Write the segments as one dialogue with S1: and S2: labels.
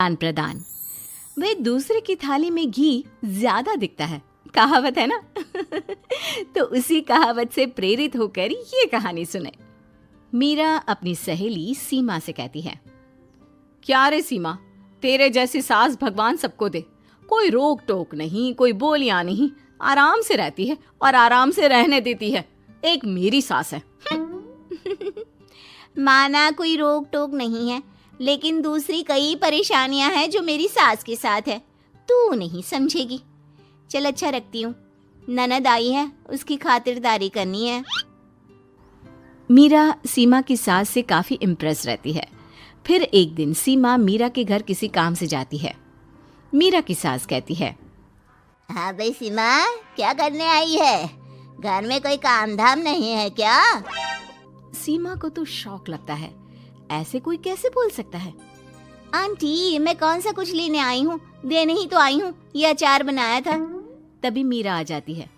S1: आदान प्रदान। वे दूसरे की थाली में घी ज्यादा दिखता है, कहावत है ना। तो उसी कहावत से प्रेरित होकर ये कहानी सुने। मीरा अपनी सहेली सीमा से कहती है, क्या रे सीमा, तेरे जैसी सास भगवान सबको दे। कोई रोक टोक नहीं, कोई बोलियां नहीं, आराम से रहती है और आराम से रहने देती है। एक मेरी सास है।
S2: माना कोई रोक टोक नहीं है, लेकिन दूसरी कई परेशानियां हैं जो मेरी सास के साथ है, तू नहीं समझेगी। चल अच्छा रखती हूँ, ननद आई है, उसकी खातिरदारी करनी है।
S1: मीरा सीमा की सास से काफी इम्प्रेस रहती है। फिर एक दिन सीमा मीरा के घर किसी काम से जाती है। मीरा की सास कहती है,
S2: हाँ भाई सीमा, क्या करने आई है? घर में कोई काम धाम नहीं है क्या?
S1: सीमा को तो शौक लगता है, ऐसे कोई कैसे बोल सकता है।
S2: आंटी, मैं कौन सा कुछ लेने आई हूँ, देने ही तो आई हूँ। ये अचार बनाया था।
S1: तभी मीरा आ जाती है।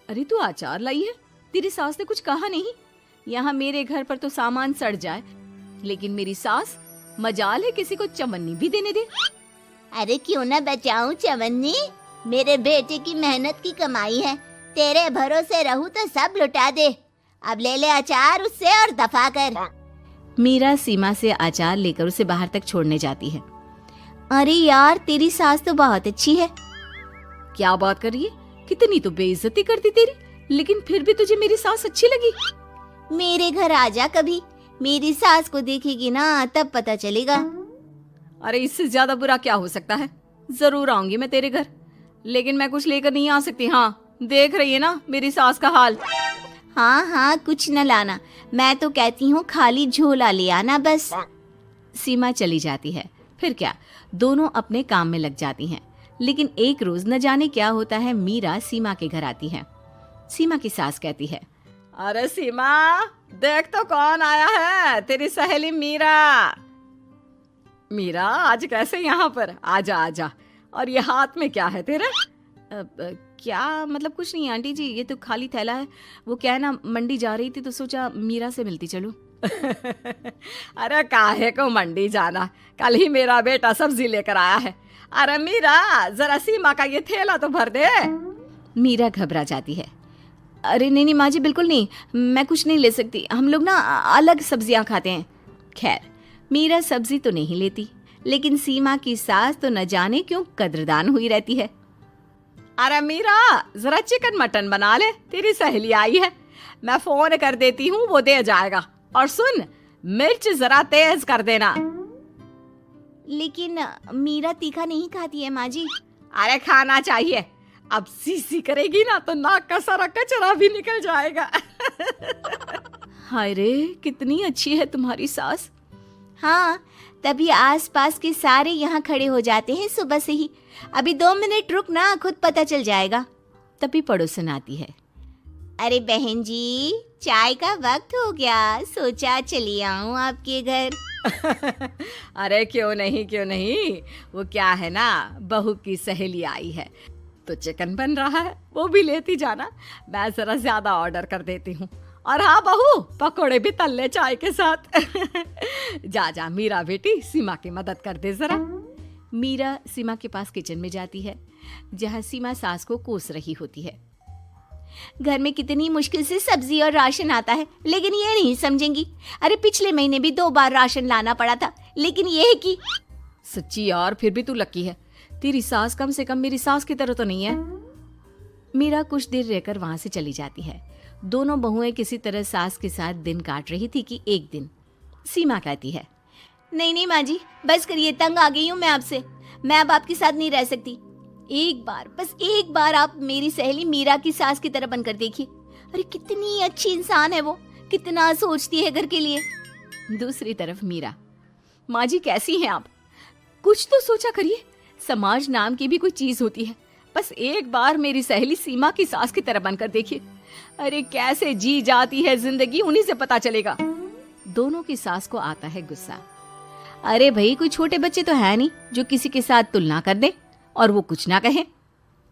S1: अरे तू अचार लाई है? तेरी सास ने कुछ कहा नहीं? यहाँ मेरे घर पर तो सामान सड़ जाए, लेकिन मेरी सास मजाल है किसी को चवन्नी भी देने दे।
S2: अरे क्यों ना बचाऊं चवन्नी, मेरे बेटे की मेहनत की कमाई है। तेरे भरोसे रहूं तो सब लुटा दे। अब ले ले अचार उससे और दफा कर।
S1: मीरा सीमा से अचार लेकर उसे बाहर तक छोड़ने जाती है। अरे यार, तेरी सास तो बहुत अच्छी है। क्या बात कर रही है? कितनी तो बेइज्जती करती तेरी, लेकिन फिर भी तुझे मेरी सास अच्छी लगी।
S2: मेरे घर आजा कभी, मेरी सास को देखेगी ना तब पता चलेगा।
S1: अरे इससे ज्यादा बुरा क्या हो सकता है। जरूर आऊंगी मैं तेरे घर, लेकिन मैं कुछ लेकर नहीं आ सकती। हाँ, देख रही है ना मेरी सास का हाल।
S2: हाँ हाँ, कुछ न लाना, मैं तो कहती हूँ खाली झोला ले आना बस।
S1: सीमा चली जाती है। फिर क्या, दोनों अपने काम में लग जाती हैं। लेकिन एक रोज न जाने क्या होता है, मीरा सीमा के घर आती है। सीमा की सास कहती है, अरे सीमा, देख तो कौन आया है, तेरी सहेली मीरा। मीरा, आज कैसे यहाँ पर? आजा आजा। और ये हाथ में क्या है तेरे? क्या मतलब? कुछ नहीं आंटी जी, ये तो खाली थैला है। वो क्या है ना, मंडी जा रही थी तो सोचा मीरा से मिलती चलूं। अरे काहे को मंडी जाना, कल ही मेरा बेटा सब्जी लेकर आया है। अरे मीरा, जरा सीमा का ये थैला तो भर दे। मीरा घबरा जाती है। अरे नहीं नहीं माँ जी, बिल्कुल नहीं, मैं कुछ नहीं ले सकती। हम लोग ना अलग सब्जियां खाते हैं। खैर, मीरा सब्जी तो नहीं लेती, लेकिन सीमा की सास तो न जाने क्यों कद्रदान हुई रहती है। अरे मीरा, जरा चिकन मटन बना ले, तेरी सहेली आई है। मैं फोन कर देती हूँ, वो दे जाएगा। और सुन, मिर्च जरा तेज कर देना।
S2: लेकिन मीरा तीखा नहीं खाती है माँ जी।
S1: अरे खाना चाहिए, अब सीसी करेगी ना तो नाक का सारा कचरा भी निकल जाएगा। हाय रे, कितनी अच्छी है तुम्हारी सास।
S2: हाँ, तभी आसपास के सारे यहाँ खड़े हो जाते हैं सुबह से ही। अभी 2 मिनट रुक ना, खुद पता चल जाएगा।
S1: तभी पड़ोसन आती है।
S2: अरे बहन जी, चाय का वक्त हो गया, सोचा चली आऊं आपके घर।
S1: अरे क्यों नहीं क्यों नहीं, वो क्या है ना, बहू की सहेली आई है तो चिकन बन रहा है, वो भी लेती जाना। मैं जरा ज्यादा ऑर्डर कर देती हूँ। और हाँ बहू, पकोड़े भी तल ले चाय के साथ। जा जा मीरा बेटी, सीमा की मदद कर दे जरा। मीरा सीमा के पास किचन में जाती है, जहाँ सीमा सास को कोस रही होती है।
S2: घर में कितनी मुश्किल से सब्जी और राशन आता है, लेकिन ये नहीं समझेंगी। अरे पिछले महीने भी 2 बार राशन लाना पड़ा था, लेकिन ये है कि
S1: सच्ची यार, फिर भी तू लकी है, तेरी सास कम से कम मेरी सास की तरह तो नहीं है। मीरा कुछ देर रहकर वहां से चली जाती है। दोनों बहुएं किसी तरह सास के साथ दिन काट रही थी कि एक दिन सीमा कहती है,
S2: नहीं नहीं माँ जी, बस करिए, तंग आ गई हूँ मैं आपसे। मैं अब आपके साथ नहीं रह सकती। एक बार, बस एक बार आप मेरी सहेली मीरा की सास की तरह बनकर देखिए। अरे कितनी अच्छी इंसान है वो, कितना सोचती है घर के लिए।
S1: दूसरी तरफ मीरा, माँ जी कैसी हैं आप? कुछ तो सोचा करिए, समाज नाम की भी कोई चीज होती है। बस एक बार मेरी सहेली सीमा की सास की तरह बनकर देखिए। अरे कैसे जी जाती है जिंदगी, उन्हीं से पता चलेगा। दोनों की सास को आता है गुस्सा। अरे भाई, कोई छोटे बच्चे तो है नहीं जो किसी के साथ तुलना कर दे और वो कुछ ना कहे।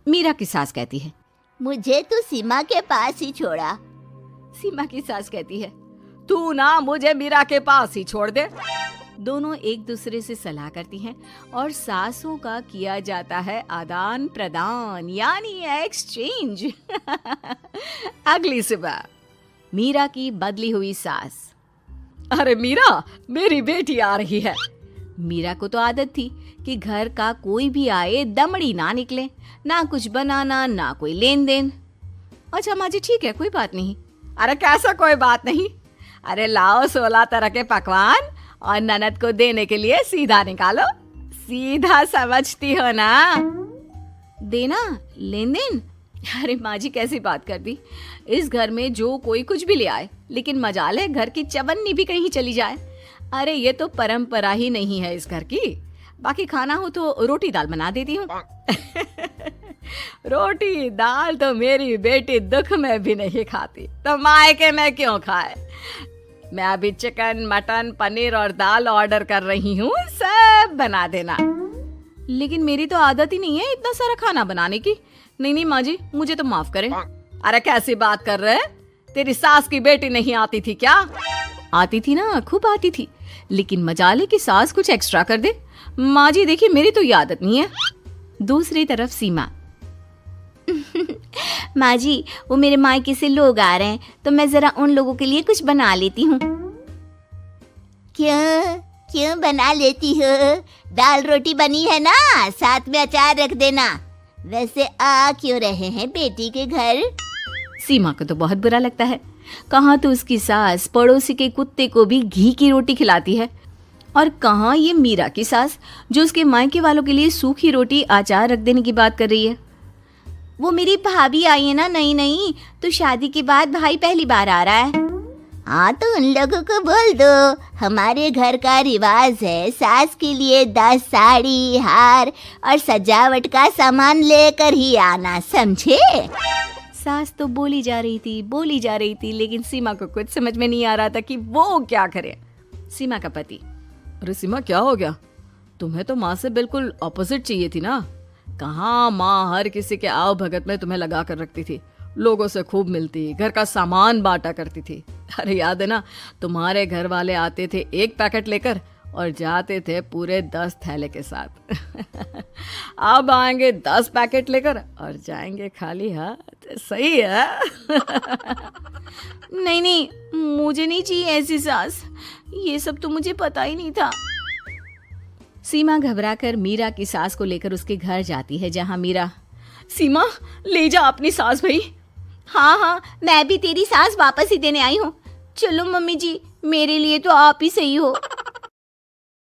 S1: मीरा की सास कहती है,
S2: मुझे तो सीमा के पास ही छोड़ा।
S1: सीमा की सास कहती है, तू ना मुझे मीरा के पास ही छोड़ दे। दोनों एक दूसरे से सलाह करती हैं और सासों का किया जाता है आदान प्रदान यानी एक्सचेंज। अगली सुबह मीरा की बदली हुई सास। अरे मीरा, मेरी बेटी आ रही है। मीरा को तो आदत थी कि घर का कोई भी आए दमड़ी ना निकले, ना कुछ बनाना ना कोई लेन देन। अच्छा माँ जी ठीक है, कोई बात नहीं। अरे कैसा कोई बात नहीं, अरे लाओ 16 तरह के पकवान और ननद को देने के लिए सीधा निकालो। सीधा समझती हो ना? देना लेन देन? अरे माँ जी कैसी बात कर दी। इस घर में जो कोई कुछ भी ले आए, लेकिन मजाल है घर की चवन्नी भी कहीं चली जाए। अरे ये तो परंपरा ही नहीं है इस घर की। बाकी खाना हो तो रोटी दाल बना देती हूँ। रोटी दाल तो मेरी बेटी दुख में भी नहीं खाती, तो मायके में क्यों खाए। मैं अभी चिकन मटन पनीर और दाल ऑर्डर कर रही हूँ, सब बना देना। लेकिन मेरी तो आदत ही नहीं है इतना सारा खाना बनाने की। नहीं नहीं माँ जी, मुझे तो माफ करें। अरे कैसी बात कर रहे हैं, तेरी सास की बेटी नहीं आती थी क्या? आती थी ना, खूब आती थी, लेकिन मजाले की सास कुछ एक्स्ट्रा कर दे। माँ जी देखिए मेरी तो ये आदत नहीं है। दूसरी तरफ सीमा।
S2: माँ जी वो मेरे मायके से लोग आ रहे हैं, तो मैं जरा उन लोगों के लिए कुछ बना लेती हूँ। क्यों क्यों बना लेती हो? दाल रोटी बनी है ना, साथ में अचार रख देना। वैसे आ क्यों रहे हैं बेटी के घर?
S1: सीमा को तो बहुत बुरा लगता है। कहाँ तो उसकी सास पड़ोसी के कुत्ते को भी घी की रोटी खिलाती है, और कहाँ ये मीरा की सास जो उसके मायके वालों के लिए सूखी रोटी अचार रख देने की बात कर रही है।
S2: वो मेरी भाभी आई है ना, नई नई, तो शादी के बाद भाई पहली बार आ रहा है। हाँ तो उन लोगों को बोल दो, हमारे घर का रिवाज है सास के लिए 10 साड़ी हार और सजावट का सामान लेकर ही आना, समझे?
S1: सास तो बोली जा रही थी, लेकिन सीमा को कुछ समझ में नहीं आ रहा था कि वो क्या करे। सीमा का पति। अरे सीमा क्या हो गया, तुम्हें तो माँ से बिल्कुल ऑपोजिट चाहिए थी ना। कहाँ माँ हर किसी के आव भगत में तुम्हें लगा कर रखती थी, लोगों से खूब मिलती, घर का सामान बांटा करती थी। अरे याद है ना, तुम्हारे घर वाले आते थे 1 पैकेट लेकर और जाते थे पूरे 10 थैले के साथ। अब आएंगे 10 पैकेट लेकर और जाएंगे खाली हाथ। सही है।
S2: नहीं नहीं, मुझे नहीं चाहिए ऐसी सास, ये सब तो मुझे पता ही नहीं था।
S1: सीमा घबराकर मीरा की सास को लेकर उसके घर जाती है, जहां मीरा। सीमा ले जा अपनी सास भाई।
S2: हाँ हाँ, मैं भी तेरी सास वापस ही देने आई हूँ। चलो मम्मी जी, मेरे लिए तो आप ही सही हो।